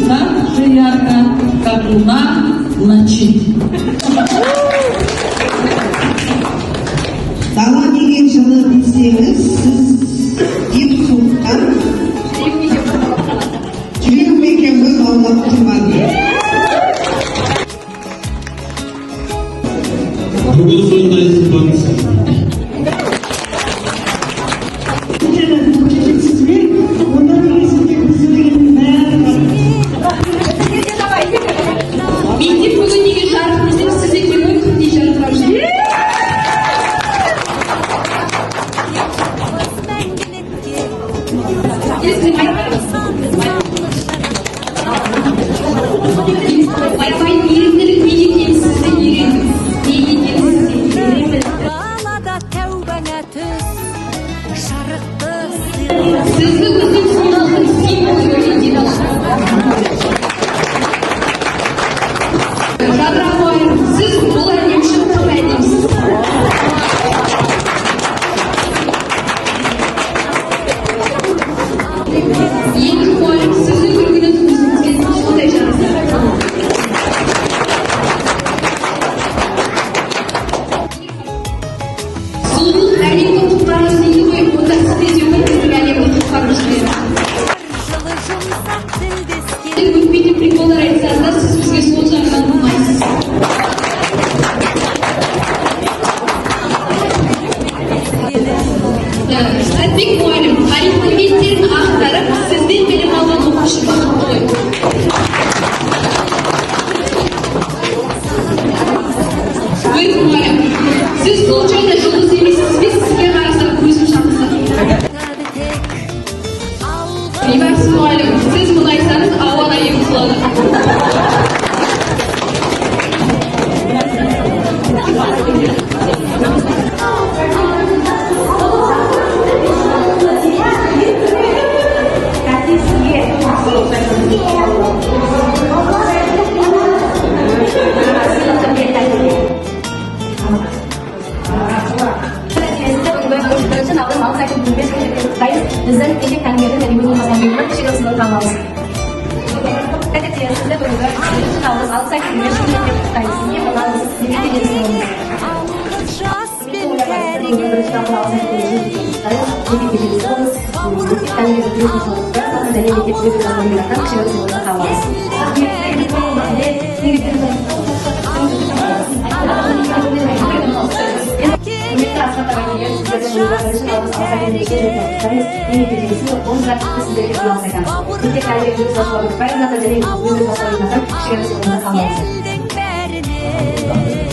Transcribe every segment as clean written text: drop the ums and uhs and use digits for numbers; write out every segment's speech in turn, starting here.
так же ярко, как луна в ночи. Дала деген жылы білсеңіз, сіз деп соққан жүрегім екен ғой аулап тұрған. Бүгін сондай сыпаңыз. Мектеп бүгін неге жарық десем, сіз екен ғой күндей жарқырап жүр. Айтпай ерінділік неге екенін сізді үйрендім. Неге екенін сізді үйрендім. Сізді біздің сұлулықтың символы ретінде Жадыра мұғалім, сіз бұл әлем үшін тым әдемісіз. Екі мұғалім, сіздің күлгініз өзіңізге сондай жарасады. Сұлулық әлемді құтқару дейді ғой, онда сіз де біздің әлемді құтқарып жүреді. Өтпейтін приколдар айтсаңыз да, сіз бізге сол жағынан болмайсыз. Сәтбек мұғалім, тарихтың беттерін ақтарып, сізден білім алған оқушы бақытты ғой. Өз мұғалім, сіз случайно жұлдыз емессіз бе, сізге қарасам көзім шатысады. Бейбарыс мұғалім, сіз мұнайсаңыз ауа райы бұзылады. Bizden gelecek kendilerine de limonu masamıyla çıkasını kalmamız. Hadi tiyasında burada için aldım. Alsak güneş günü sayısını yapalım. Birlikte geliştirmemiz.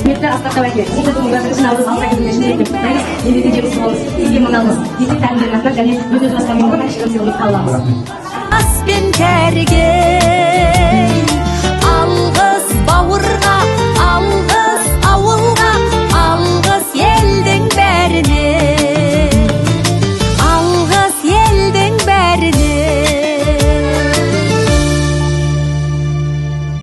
Hürmetler asla tavakir. Siz de bulgarlar için aldığınız alsak edilmişini beklemeyiz. Yeni de cevizimiz, izleye manalımız. Dizi tendirmekler, yani gözünüz basamıyla çıkartıyoruz Allah'ımız. Asbin terge